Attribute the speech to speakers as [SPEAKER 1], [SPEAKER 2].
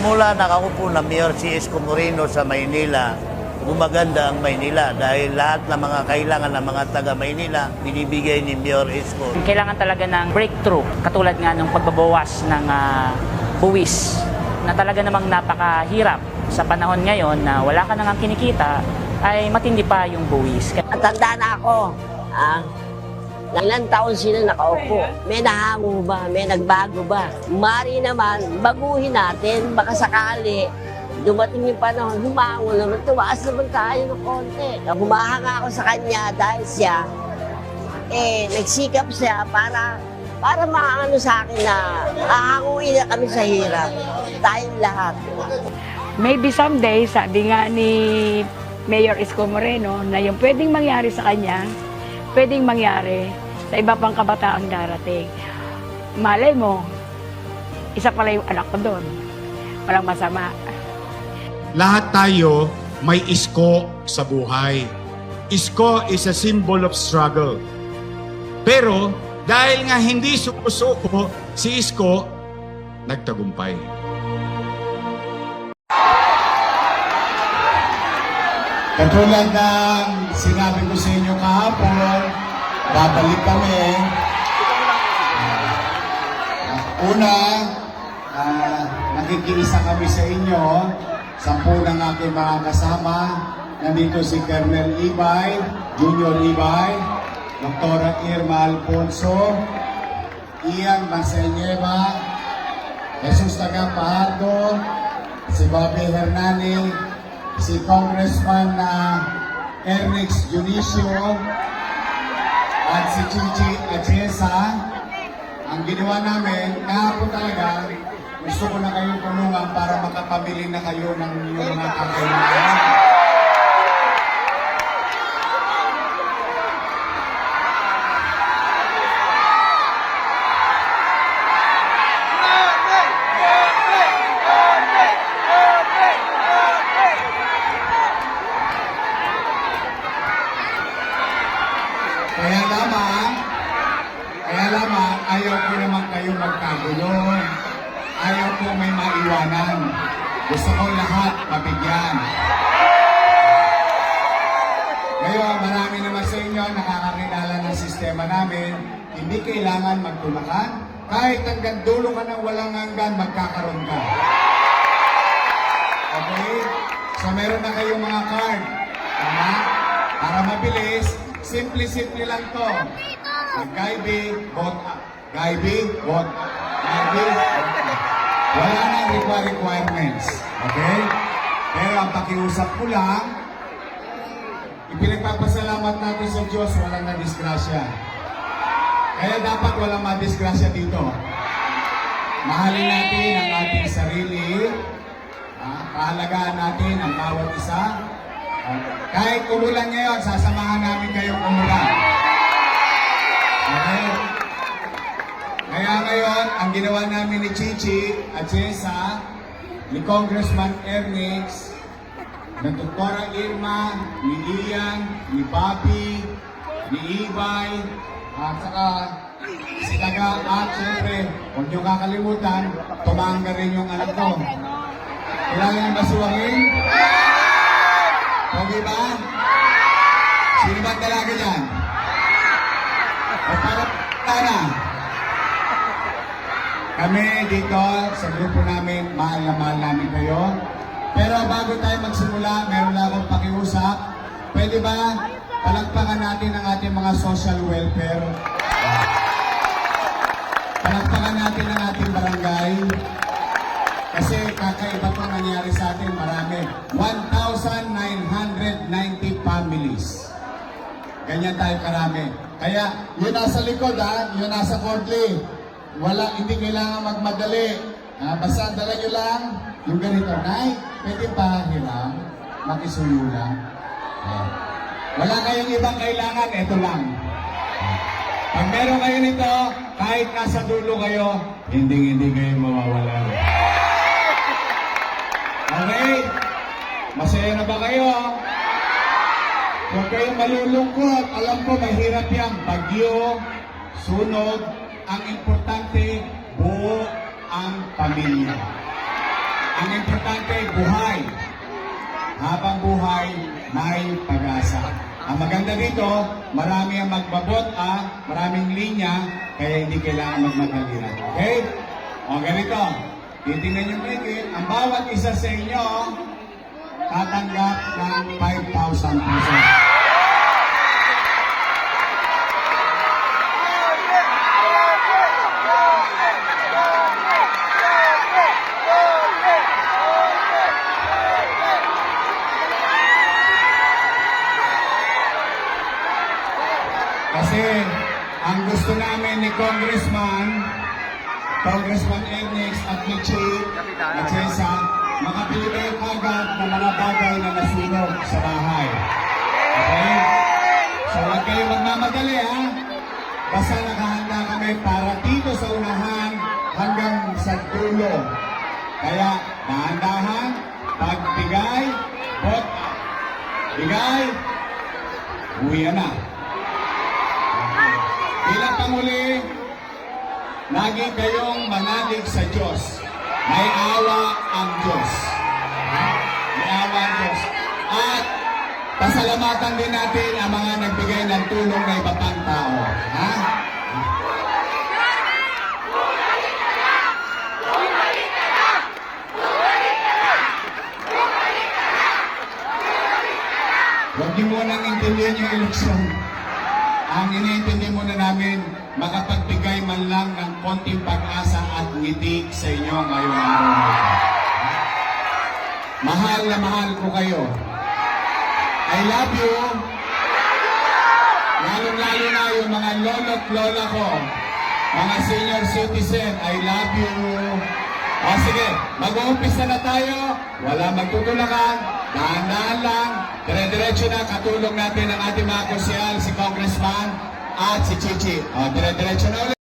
[SPEAKER 1] Simula nakaupo na Mayor si Isko Moreno sa Maynila, gumaganda ang Maynila dahil lahat ng mga kailangan ng mga taga Maynila binibigay ni Mayor Isko.
[SPEAKER 2] Kailangan talaga ng breakthrough, katulad nga ng pagbabawas ng buwis na talaga namang napakahirap sa panahon ngayon na wala ka nang kinikita, ay matindi pa yung buwis.
[SPEAKER 3] Matanda na ako. Ilang taon sila nakaupo. May nahango ba? May nagbago ba? Mari naman, baguhin natin. Baka sakali, dumating yung panahon, humango naman, tumaas naman tayo ng konti. Humahanga ako sa kanya dahil siya, nagsikap siya para maano sa akin na hahanguin na kami sa hirap. Tayong lahat.
[SPEAKER 4] Maybe someday, sabi nga ni Mayor Isko Moreno, na yung pwedeng mangyari sa kanya, pwedeng mangyari sa iba pang kabataang darating. Malay mo, isa pala yung anak ko doon. Walang masama.
[SPEAKER 5] Lahat tayo may isko sa buhay. Isko is a symbol of struggle. Pero dahil nga hindi sumusuko si Isko, nagtagumpay.
[SPEAKER 6] Katulad ng sinabi ko sa inyo kahapon, babalik kami. Una, nakikiisa kami sa inyo, 10 ng aking mga kasama. Nandito si Colonel Ibay, Junior Ibay, Dr. Irma Alfonso, Ian Masenyeva, Jesus Tagapahardo, si Bobby Hernani, si Congressman Ernix Junicio, at si Chichi Atiesa. Ang ginawa namin, kahapon talaga, gusto ko na kayong tulungan para makapamili na kayo ng inyong mga kakailangan. Kaya lamang, ayaw ko naman kayo magkagulo. Ayaw ko may maiwanan. Gusto ko lahat mabigyan. Ngayon, marami naman sa inyo nakakakilala ng sistema namin. Hindi kailangan magtulakan. Kahit hanggang dulo ka ng walang hanggan, magkakaroon ka. Okay? So meron na kayong mga card. Tama? Para mabilis, simple-simple lang to. Gaibi, vote up. Gaibi, vote up. Gaibi, vote up. Wala nang requirements. Okay? Pero ang pakiusap ko lang, ipinagpapasalamat natin sa Diyos, walang nadisgrasya. Kaya dapat walang madisgrasya dito. Mahalin natin ang ating sarili. Paalagaan natin ang bawat isa. Kahit umulan ngayon, sasamahan namin kayong umulan. Okay? Kaya ngayon, ang ginawa namin ni Chichi at Jessa, ni Congressman Ernix, ng Dr. Irma, ni Ian, ni Bobby, ni Ibay, at saka si Taga, at syempre, huwag niyo kakalimutan, tumangga rin yung anak ko. Kailangan niyo ba suwangin? Pogi ba? Sino ba talaga dyan? O para na. Kami dito sa grupo namin, mahal na mahal namin kayo. Pero bago tayo magsimula, meron lang akong pakiusap. Pwede ba palagpakan natin ang ating mga social welfare? Palagpakan natin ang ating barangay. Kasi kakaiba itong nangyari sa atin, marami. 1,990 families. Ganyan tayo karami. Kaya, yun nasa likod yun nasa Courtly. Hindi kailangan magmadali. Basta dala nyo lang yung ganito. Nay, pwede pa hiram, makisuyo lang. Wala kayong ibang kailangan, ito lang. Pag meron kayo nito, kahit nasa dulo kayo, hindi kayo mawawala. Okay? Masaya na ba kayo? Huwag kayong malulungkot. Alam ko, mahirap yan. Bagyo, sunog. Ang importante, buo ang pamilya. Ang importante, buhay. Habang buhay, may pag-asa. Ang maganda dito, marami ang maraming linya, kaya hindi kailangan magmadaliran. Okay? O ganito, titingnan yung ticket, ang bawat isa sa inyo, tatanggap ng 5,000 pesos. Kasi ang gusto namin ni Congressman Ernest at ni Chief Chesa, makabili kayo agad ng mga bagay na nasunog sa bahay. Okay? So huwag kayo magmamadali ha. Basta nakahanda kami para dito sa unahan hanggang sa dulo. Kaya dahan-dahan, pagbigay, bigay, uwi na. Bilang Panghuli, lagi kayong manalig sa Diyos. May awa ang Diyos. May awa ang Diyos. At pasalamatan din natin ang mga nagbigay ng tulong na iba pang tao. Ha? Huwag niyo munang intindihan yung eleksyon. Ang iniintindi muna namin, makapagbigay man lang ng konting pag-asa at ngiti sa inyo ngayong araw na ito. Mahal na mahal ko kayo. I love you. Lalong-lalo na yung mga lolo't lola ko, mga senior citizen, I love you. O sige, mag-uumpisa na tayo. Wala magtutulakan. Dahan-dahan lang. Dire-diretso na katulong natin ang ating mga konsyal, si Congressman at si Chichi. O, dire-diretso na ulit.